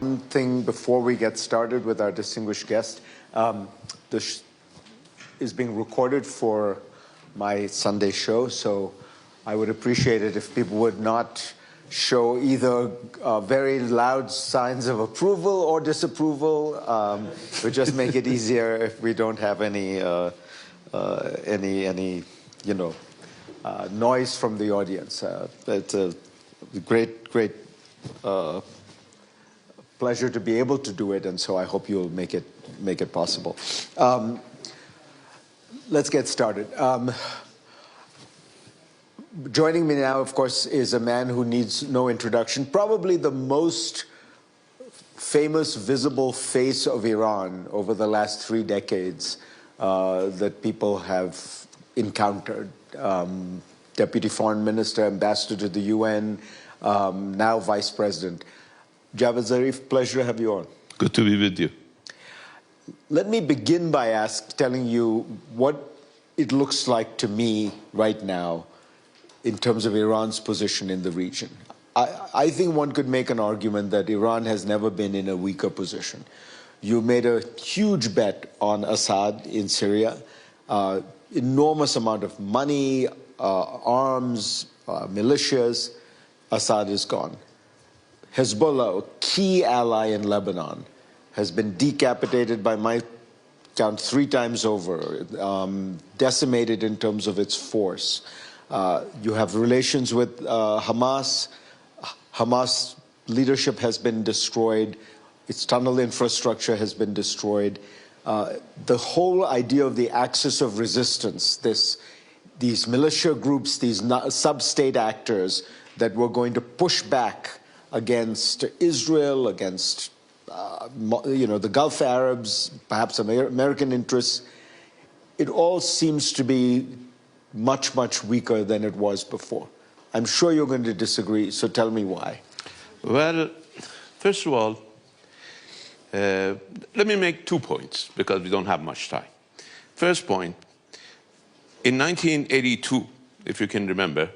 One thing before we get started with our distinguished guest. This is being recorded for my Sunday show, so I would appreciate it if people would not show either very loud signs of approval or disapproval. It would just make it easier if we don't have any noise from the audience. It's a great pleasure to be able to do it, and so I hope you'll make it possible. Let's get started. Joining me now, of course, is a man who needs no introduction, probably the most famous visible face of Iran over the last 3 decades that people have encountered. Deputy Foreign Minister, Ambassador to the UN, now Vice President. Javad Zarif, pleasure to have you on. Good to be with you. Let me begin by telling you what it looks like to me right now in terms of Iran's position in the region. I think one could make an argument that Iran has never been in a weaker position. You made a huge bet on Assad in Syria, enormous amount of money, arms, militias. Assad is gone. Hezbollah, a key ally in Lebanon, has been decapitated by my count 3 times over, decimated in terms of its force. You have relations with Hamas. Hamas leadership has been destroyed. Its tunnel infrastructure has been destroyed. The whole idea of the axis of resistance, these militia groups, these sub-state actors that were going to push back against Israel, against the Gulf Arabs, perhaps American interests, it all seems to be much, much weaker than it was before. I'm sure you're going to disagree, so tell me why. Well, first of all, let me make 2 points, because we don't have much time. First point, in 1982, if you can remember,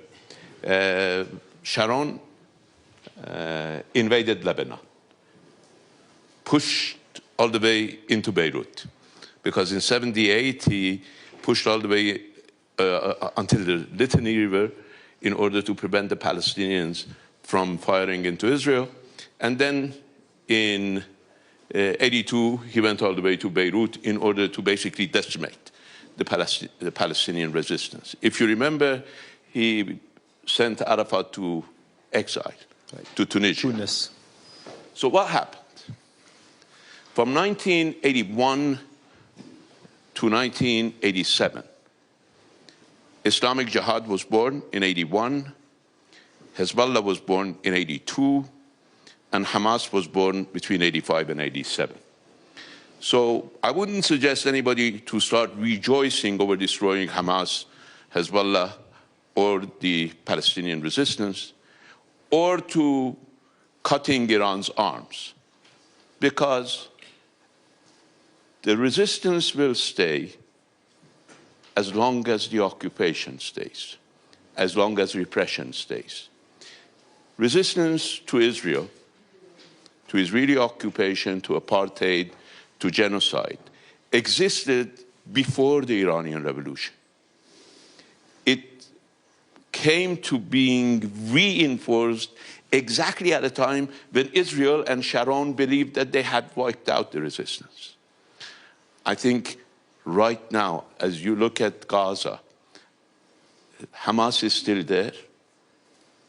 Sharon invaded Lebanon, pushed all the way into Beirut, because in 78 he pushed all the way until the Litany River in order to prevent the Palestinians from firing into Israel. And then in 82 he went all the way to Beirut in order to basically decimate the Palestinian resistance. If you remember, he sent Arafat to exile, to Tunisia. Tunis. So what happened? From 1981 to 1987, Islamic Jihad was born in 81, Hezbollah was born in 82, and Hamas was born between 85 and 87. So I wouldn't suggest anybody to start rejoicing over destroying Hamas, Hezbollah, or the Palestinian resistance, or to cutting Iran's arms, because the resistance will stay as long as the occupation stays, as long as repression stays. Resistance to Israel, to Israeli occupation, to apartheid, to genocide, existed before the Iranian Revolution. It came to being reinforced exactly at a time when Israel and Sharon believed that they had wiped out the resistance. I think right now, as you look at Gaza, Hamas is still there.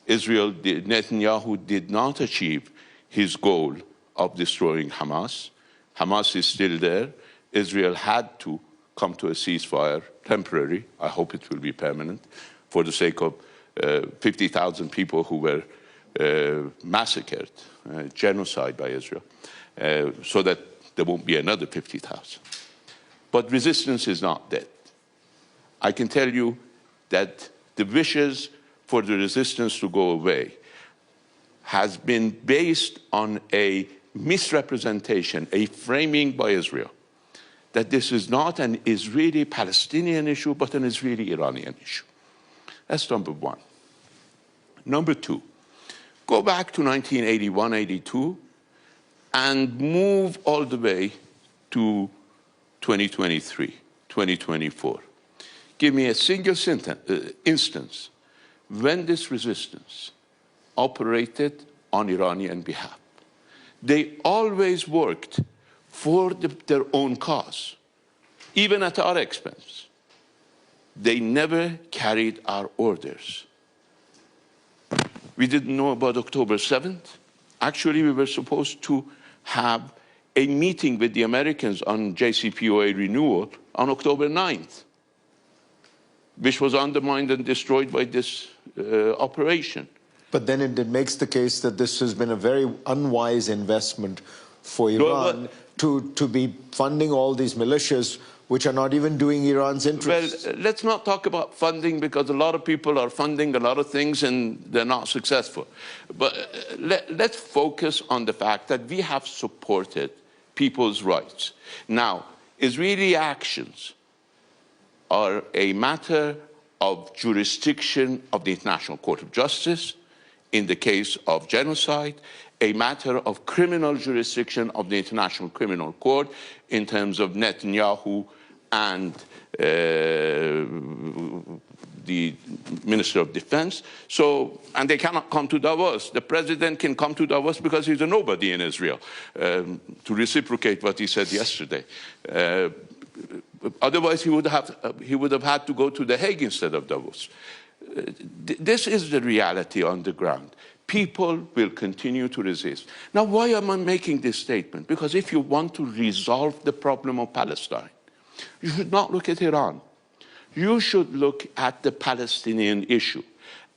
Netanyahu did not achieve his goal of destroying Hamas. Hamas is still there. Israel had to come to a ceasefire, temporary. I hope it will be permanent, for the sake of 50,000 people who were massacred, genocide by Israel, so that there won't be another 50,000. But resistance is not dead. I can tell you that the wishes for the resistance to go away has been based on a misrepresentation, a framing by Israel, that this is not an Israeli-Palestinian issue, but an Israeli-Iranian issue. That's number one. Number two, go back to 1981, 82, and move all the way to 2023, 2024. Give me a single instance when this resistance operated on Iranian behalf. They always worked for their own cause, even at our expense. They never carried our orders. We didn't know about October 7th. Actually, we were supposed to have a meeting with the Americans on JCPOA renewal on October 9th, which was undermined and destroyed by this operation. But then it makes the case that this has been a very unwise investment for Iran to be funding all these militias which are not even doing Iran's interests. Well, let's not talk about funding, because a lot of people are funding a lot of things and they're not successful. But let's focus on the fact that we have supported people's rights. Now, Israeli actions are a matter of jurisdiction of the International Court of Justice in the case of genocide, a matter of criminal jurisdiction of the International Criminal Court in terms of Netanyahu and the Minister of Defense. So, and they cannot come to Davos. The president can come to Davos because he's a nobody in Israel, to reciprocate what he said yesterday. Otherwise, he would have had to go to The Hague instead of Davos. This is the reality on the ground. People will continue to resist. Now, why am I making this statement? Because if you want to resolve the problem of Palestine, you should not look at Iran. You should look at the Palestinian issue.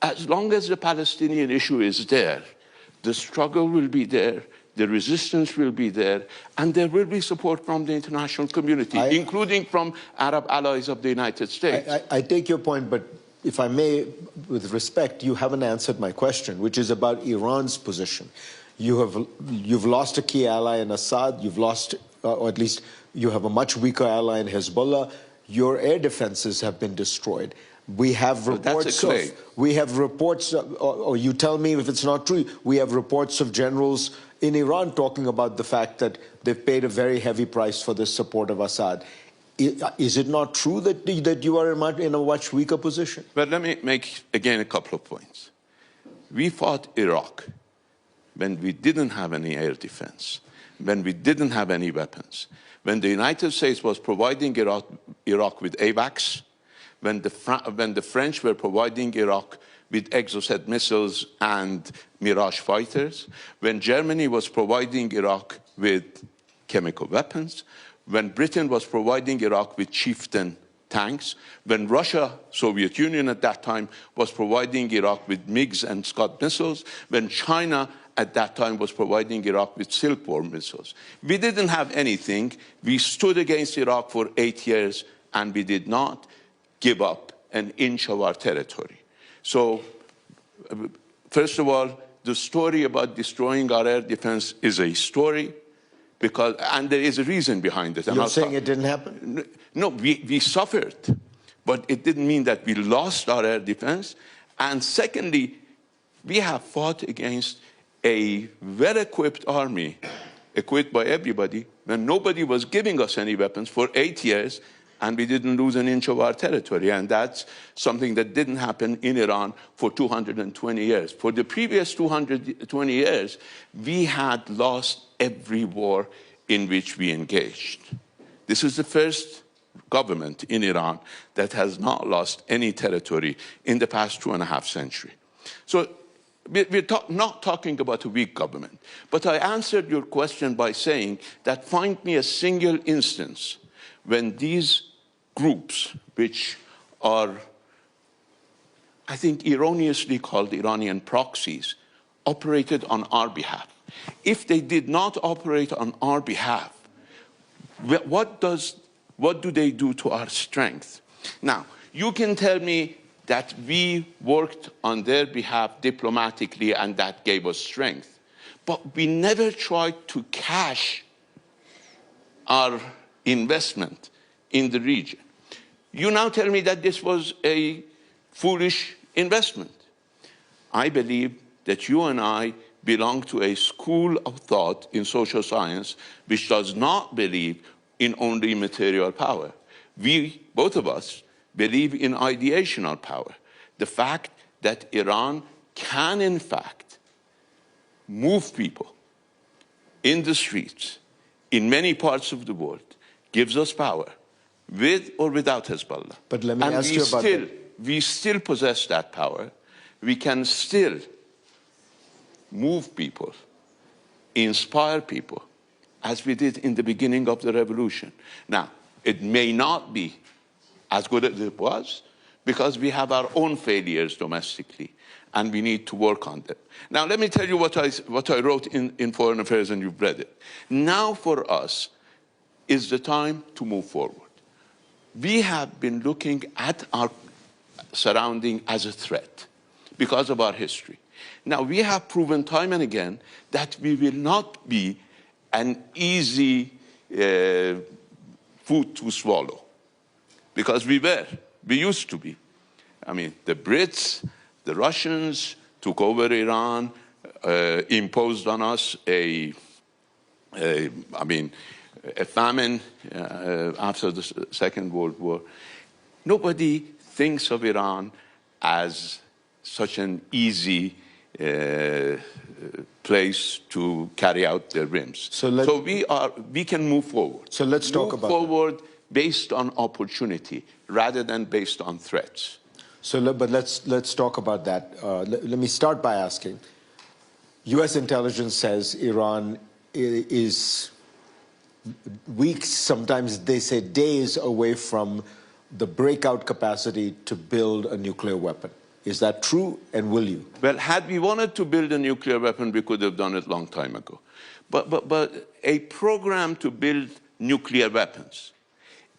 As long as the Palestinian issue is there, the struggle will be there, the resistance will be there, and there will be support from the international community, including from Arab allies of the United States. I take your point, but if I may, with respect, you haven't answered my question, which is about Iran's position. You've lost a key ally in Assad, you've lost, or at least you have a much weaker ally in Hezbollah. Your air defenses have been destroyed. We have reports or you tell me if it's not true, we have reports of generals in Iran talking about the fact that they've paid a very heavy price for the support of Assad. Is it not true that you are in a much weaker position? But let me make, again, a couple of points. We fought Iraq when we didn't have any air defense, when we didn't have any weapons, when the United States was providing Iraq with AWACS, when the French were providing Iraq with Exocet missiles and Mirage fighters, when Germany was providing Iraq with chemical weapons, when Britain was providing Iraq with Chieftain tanks, when Russia, Soviet Union at that time, was providing Iraq with MiGs and Scud missiles, when China at that time was providing Iraq with Silkworm missiles. We didn't have anything. We stood against Iraq for 8 years, and we did not give up an inch of our territory. So, first of all, the story about destroying our air defense is a story, and there is a reason behind it. You're saying it didn't happen? No, we suffered, but it didn't mean that we lost our air defense. And secondly, we have fought against a well-equipped army, equipped by everybody, when nobody was giving us any weapons for 8 years, and we didn't lose an inch of our territory. And that's something that didn't happen in Iran for 220 years. For the previous 220 years, we had lost every war in which we engaged. This is the first government in Iran that has not lost any territory in the past 2.5 centuries. So we're not talking about a weak government. But I answered your question by saying that find me a single instance when these groups, which are, I think, erroneously called Iranian proxies, operated on our behalf. If they did not operate on our behalf, what do they do to our strength? Now, you can tell me that we worked on their behalf diplomatically and that gave us strength, but we never tried to cash our investment in the region. You now tell me that this was a foolish investment. I believe that you and I belong to a school of thought in social science which does not believe in only material power. We, both of us, believe in ideational power. The fact that Iran can, in fact, move people in the streets in many parts of the world gives us power, with or without Hezbollah. But let me ask you about that. We still possess that power. We can still move people, inspire people, as we did in the beginning of the revolution. Now, it may not be as good as it was, because we have our own failures domestically, and we need to work on them. Now, let me tell you what I wrote in Foreign Affairs, and you've read it. Now, for us, is the time to move forward. We have been looking at our surrounding as a threat because of our history. Now, we have proven time and again that we will not be an easy food to swallow, because we used to be. I mean, the Brits, the Russians took over Iran, imposed on us a famine after the Second World War. Nobody thinks of Iran as such an easy place to carry out their whims. So we can move forward. So let's talk about move forward based on opportunity rather than based on threats. So, but let's talk about that. Let me start by asking. U.S. intelligence says Iran is weeks, sometimes they say days away from the breakout capacity to build a nuclear weapon. Is that true, and will you? Well, had we wanted to build a nuclear weapon, we could have done it a long time ago. But a program to build nuclear weapons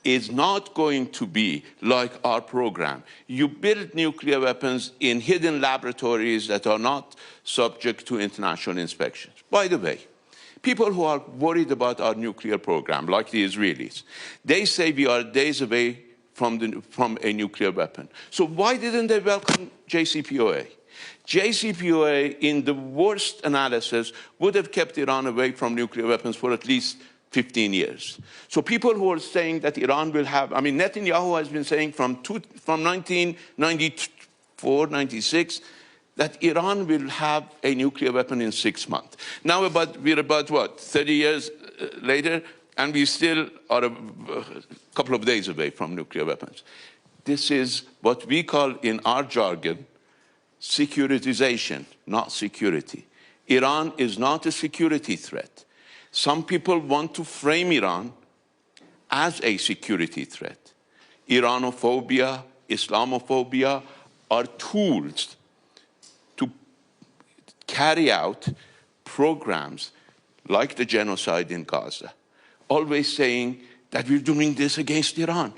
is not going to be like our program. You build nuclear weapons in hidden laboratories that are not subject to international inspections. By the way, people who are worried about our nuclear program, like the Israelis, they say we are days away from a nuclear weapon. So why didn't they welcome JCPOA? JCPOA, in the worst analysis, would have kept Iran away from nuclear weapons for at least 15 years. So people who are saying that Iran will have, I mean, Netanyahu has been saying from 1994, 96, that Iran will have a nuclear weapon in 6 months. Now we're about what, 30 years later, and we still are a couple of days away from nuclear weapons. This is what we call in our jargon, securitization, not security. Iran is not a security threat. Some people want to frame Iran as a security threat. Iranophobia, Islamophobia are tools to carry out programs like the genocide in Gaza, always saying that we're doing this against Iran.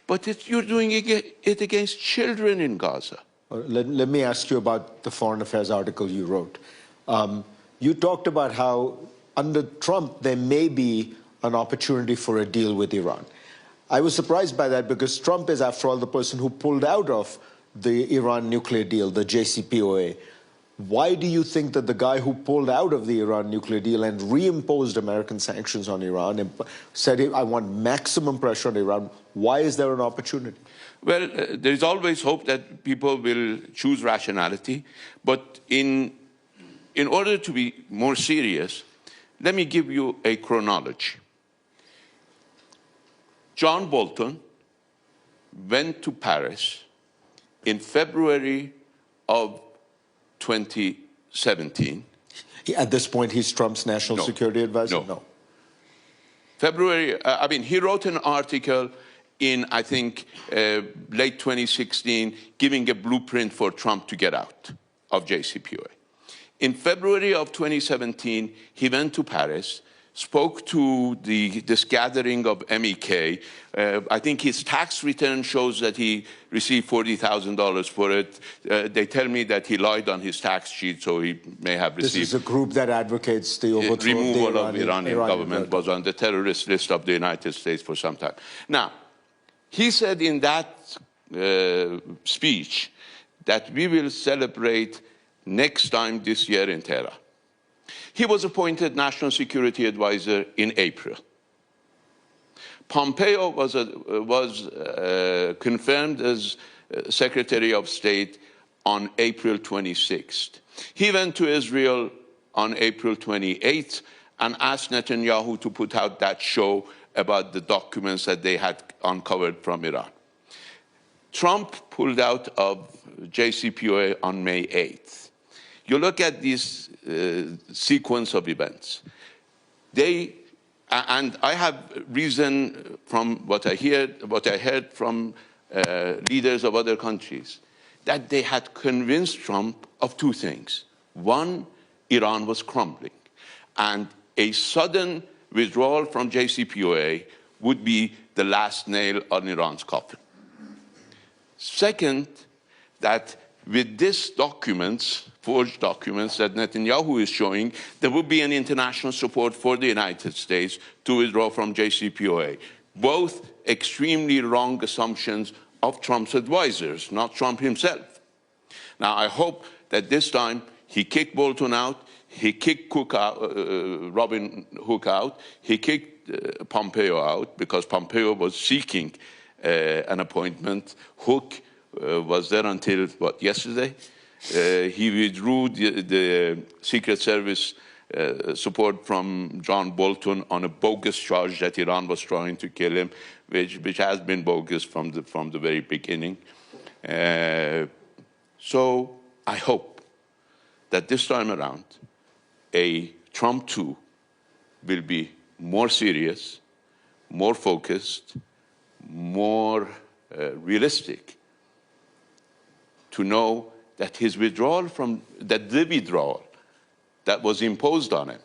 But you're doing it against children in Gaza. Let me ask you about the Foreign Affairs article you wrote. You talked about how under Trump, there may be an opportunity for a deal with Iran. I was surprised by that because Trump is, after all, the person who pulled out of the Iran nuclear deal, the JCPOA. Why do you think that the guy who pulled out of the Iran nuclear deal and reimposed American sanctions on Iran and said, I want maximum pressure on Iran, why is there an opportunity? Well, there's always hope that people will choose rationality. But in order to be more serious, let me give you a chronology. John Bolton went to Paris in February of 2017. At this point, he's Trump's national security advisor? No. February, he wrote an article in, I think, late 2016, giving a blueprint for Trump to get out of JCPOA. In February of 2017, he went to Paris, spoke to this gathering of MEK. I think his tax return shows that he received $40,000 for it. They tell me that he lied on his tax sheet, so he may have received... This is a group that advocates the overthrow removal of the Iranian government, was on the terrorist list of the United States for some time. Now, he said in that speech that we will celebrate next time this year in Tehran. He was appointed National Security Advisor in April. Pompeo was confirmed as Secretary of State on April 26th. He went to Israel on April 28th and asked Netanyahu to put out that show about the documents that they had uncovered from Iran. Trump pulled out of JCPOA on May 8th. You look at this sequence of events. And I have reason from what I heard from leaders of other countries, that they had convinced Trump of two things. One, Iran was crumbling, and a sudden withdrawal from JCPOA would be the last nail on Iran's coffin. Second, that with these documents, forged documents that Netanyahu is showing, there would be an international support for the United States to withdraw from JCPOA. Both extremely wrong assumptions of Trump's advisors, not Trump himself. Now, I hope that this time he kicked Bolton out, he kicked Robin Hook out, he kicked Pompeo out, because Pompeo was seeking an appointment. Hook was there until, what, yesterday? He withdrew the Secret Service support from John Bolton on a bogus charge that Iran was trying to kill him, which has been bogus from the very beginning. So I hope that this time around, a Trump 2 will be more serious, more focused, more realistic, to know that his withdrawal the withdrawal that was imposed on him,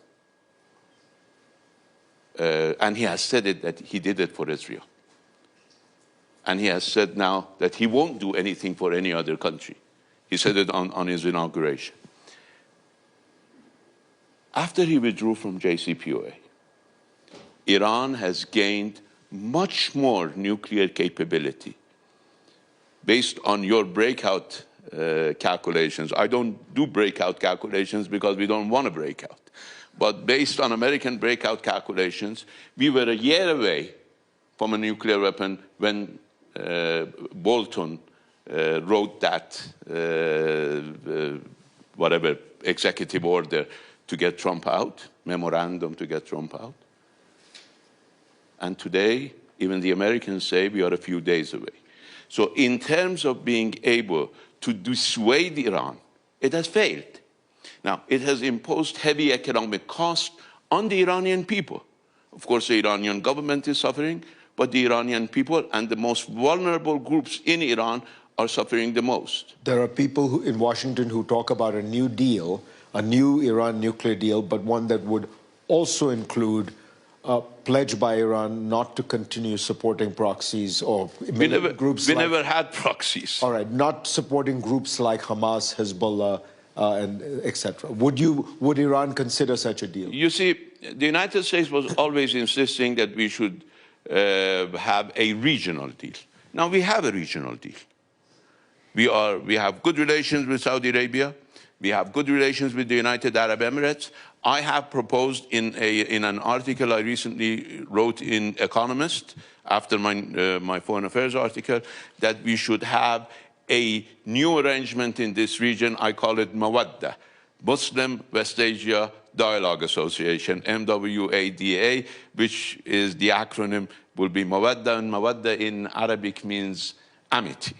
and he has said it, that he did it for Israel. And he has said now that he won't do anything for any other country. He said it on his inauguration. After he withdrew from JCPOA, Iran has gained much more nuclear capability. Based on your breakout calculations, I don't do breakout calculations because we don't want to break out. But based on American breakout calculations, we were a year away from a nuclear weapon when Bolton wrote that whatever executive order to get Trump out, memorandum to get Trump out. And today, even the Americans say we are a few days away. So in terms of being able to dissuade Iran, it has failed. Now, it has imposed heavy economic cost on the Iranian people. Of course, the Iranian government is suffering, but the Iranian people and the most vulnerable groups in Iran are suffering the most. There are people in Washington who talk about a new deal, a new Iran nuclear deal, but one that would also include a pledge by Iran not to continue supporting proxies or groups. We never had proxies. All right, not supporting groups like Hamas, Hezbollah, and etc. Would Iran consider such a deal? You see, the United States was always insisting that we should have a regional deal. Now we have a regional deal. We have good relations with Saudi Arabia. We have good relations with the United Arab Emirates. I have proposed in an article I recently wrote in Economist, after my Foreign Affairs article, that we should have a new arrangement in this region. I call it Mawadda, Muslim West Asia Dialogue Association, MWADA, which is the acronym will be Mawadda, and Mawadda in Arabic means amity.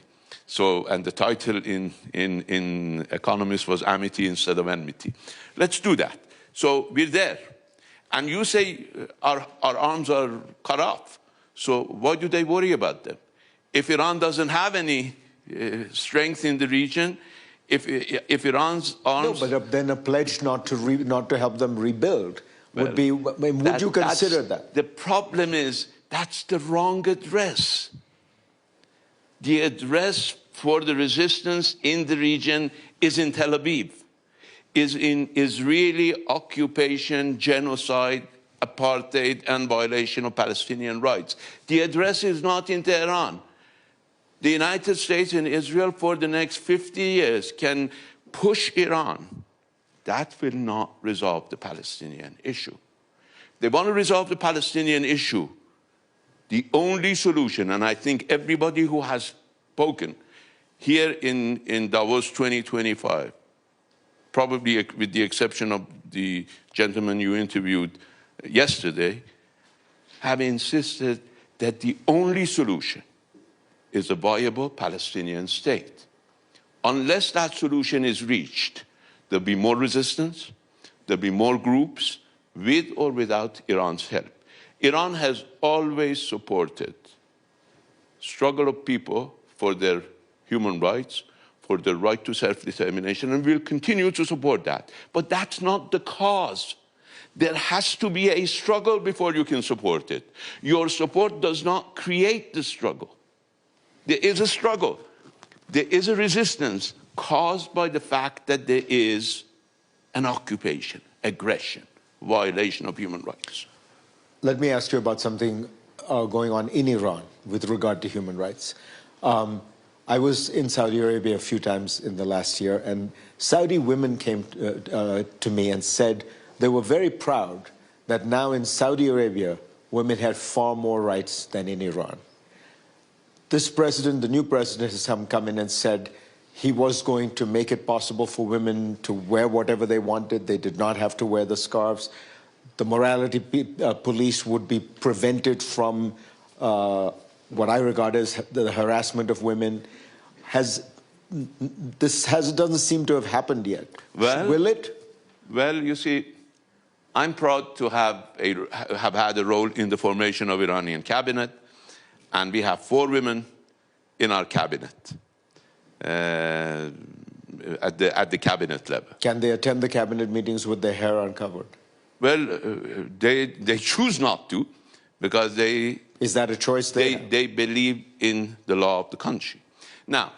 So, and the title in Economist was Amity instead of Enmity. Let's do that. So we're there. And you say our arms are cut off. So why do they worry about them? If Iran doesn't have any strength in the region, if Iran's arms... No, but then a pledge not to help them rebuild would be... Would you consider that? The problem is that's the wrong address. The address for the resistance in the region is in Tel Aviv, is in Israeli occupation, genocide, apartheid, and violation of Palestinian rights. The address is not in Tehran. The United States and Israel for the next 50 years can push Iran that will not resolve the Palestinian issue. They want to resolve the Palestinian issue. The only solution, and I think everybody who has spoken here in Davos 2025, probably with the exception of the gentleman you interviewed yesterday, have insisted that the only solution is a viable Palestinian state. Unless that solution is reached, there'll be more resistance, there'll be more groups, with or without Iran's help. Iran has always supported struggle of people for their human rights, for their right to self-determination, and will continue to support that. But that's not the cause. There has to be a struggle before you can support it. Your support does not create the struggle. There is a struggle. There is a resistance caused by the fact that there is an occupation, aggression, violation of human rights. Let me ask you about something going on in Iran with regard to human rights. I was in Saudi Arabia a few times in the last year, and Saudi women came to me and said they were very proud that now in Saudi Arabia, women had far more rights than in Iran. This president, the new president, has come in and said he was going to make it possible for women to wear whatever they wanted. They did not have to wear the scarves. The morality police would be prevented from what I regard as the harassment of women. Doesn't seem to have happened yet. Well, will it? Well, you see, I'm proud to have had a role in the formation of Iranian cabinet, and we have 4 women in our cabinet at the cabinet level. Can they attend the cabinet meetings with their hair uncovered? Well, they choose not to, because they... Is that a choice they believe in the law of the country. Now,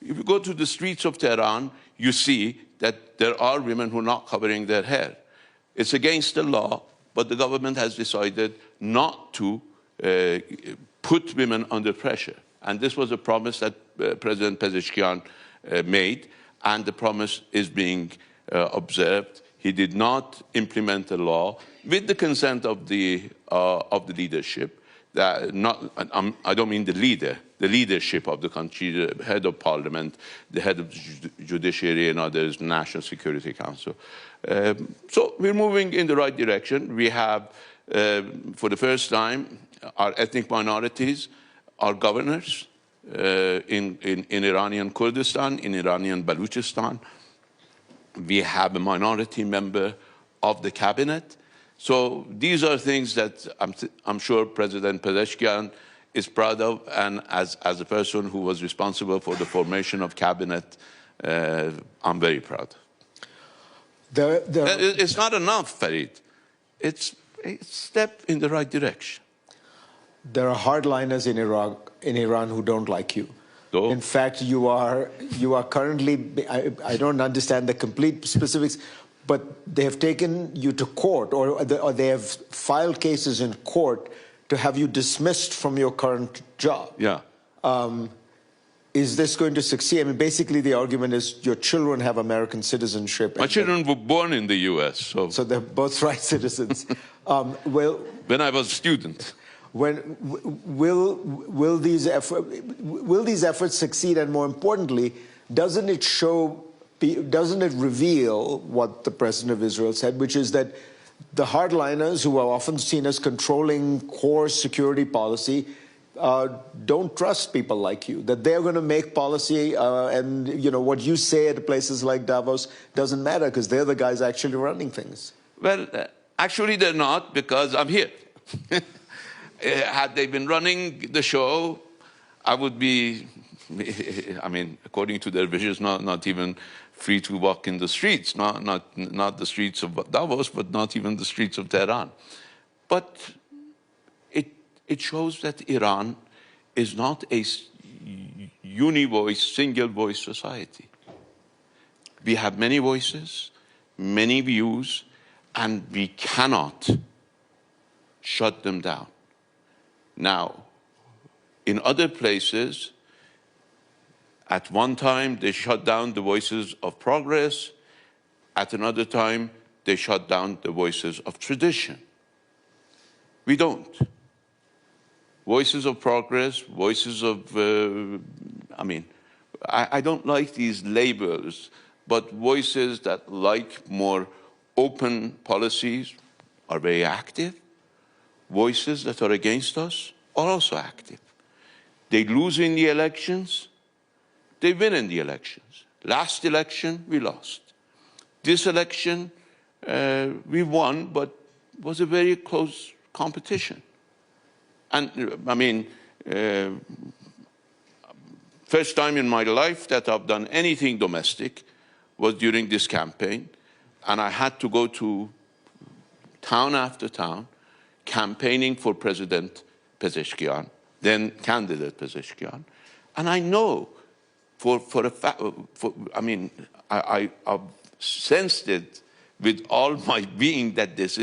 if you go to the streets of Tehran, you see that there are women who are not covering their hair. It's against the law, but the government has decided not to put women under pressure. And this was a promise that President Pezeshkian made, and the promise is being observed. He did not implement the law with the consent of the leadership. I don't mean the leader, the leadership of the country, the head of parliament, the head of the judiciary, and others, National Security Council. So we're moving in the right direction. We have, for the first time, our ethnic minorities are governors in Iranian Kurdistan, in Iranian Baluchistan. We have a minority member of the cabinet. So these are things that I'm sure President Pezeshkian is proud of, and as a person who was responsible for the formation of cabinet, I'm very proud. It's not enough, Farid. It's a step in the right direction. There are hardliners in Iran who don't like you. So? In fact, you are currently, I don't understand the complete specifics, but they have taken you to court, or they have filed cases in court to have you dismissed from your current job. Yeah. Is this going to succeed? I mean, basically the argument is your children have American citizenship. My children were born in the U.S. So they're both right citizens. When I was a student. Will these efforts succeed? And more importantly, doesn't it reveal what the President of Israel said, which is that the hardliners, who are often seen as controlling core security policy, don't trust people like you, that they're going to make policy, and what you say at places like Davos doesn't matter because they're the guys actually running things? Well, actually they're not, because I'm here. Had they been running the show, I would be, I mean, according to their visions, not even free to walk in the streets, not the streets of Davos, but not even the streets of Tehran. But it shows that Iran is not a uni-voice, single-voice society. We have many voices, many views, and we cannot shut them down. Now, in other places, at one time, they shut down the voices of progress. At another time, they shut down the voices of tradition. We don't. Voices of progress, voices of, I don't like these labels, but voices that like more open policies are very active. Voices that are against us are also active. They lose in the elections, they win in the elections. Last election, we lost. This election, we won, but it was a very close competition. And first time in my life that I've done anything domestic was during this campaign, and I had to go to town after town, campaigning for President Pezeshkian, then candidate Pezeshkian. And I know for a fact, I've sensed it with all my being that this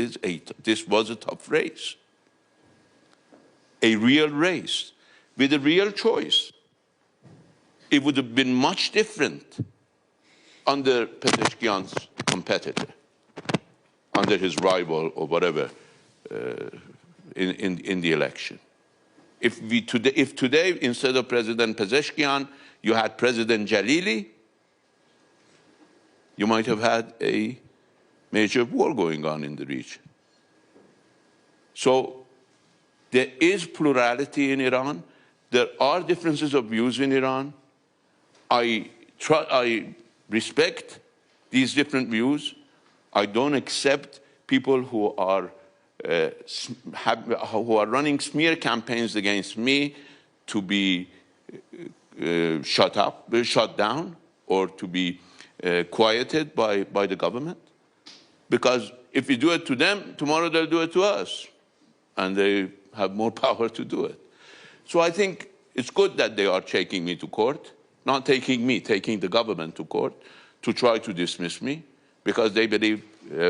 was a tough race. A real race with a real choice. It would have been much different under Pezeshkian's competitor, under his rival or whatever, in the election. If today, instead of President Pezeshkian, you had President Jalili, you might have had a major war going on in the region. So there is plurality in Iran. There are differences of views in Iran. I respect these different views. I don't accept people who are running smear campaigns against me to be shut down, or to be quieted by the government. Because if we do it to them, tomorrow they'll do it to us. And they have more power to do it. So I think it's good that they are taking me to court, not taking me, taking the government to court to try to dismiss me, because they believe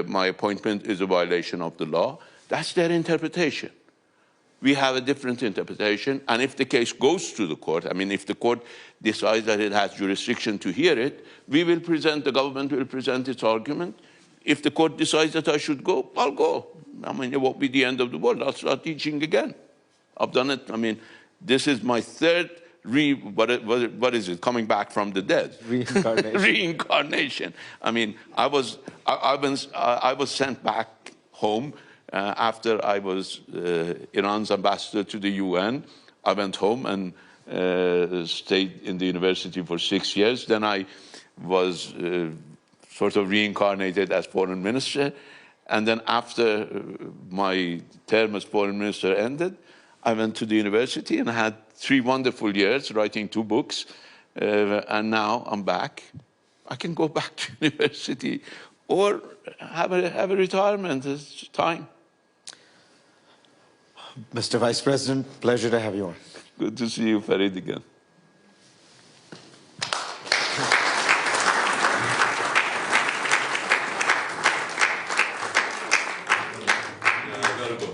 my appointment is a violation of the law. That's their interpretation. We have a different interpretation, and if the case goes to the court, if the court decides that it has jurisdiction to hear it, the government will present its argument. If the court decides that I should go, I'll go. It won't be the end of the world. I'll start teaching again. I've done it. This is my third what is it? Coming back from the dead. Reincarnation. Reincarnation. I was sent back home after I was Iran's ambassador to the UN. I went home and stayed in the university for 6 years. Then I was sort of reincarnated as foreign minister. And then after my term as foreign minister ended, I went to the university and had 3 wonderful years writing 2 books. And now I'm back. I can go back to university or have a retirement. It's time. Mr. Vice President, pleasure to have you on. Good to see you, Farid, again. I gotta go.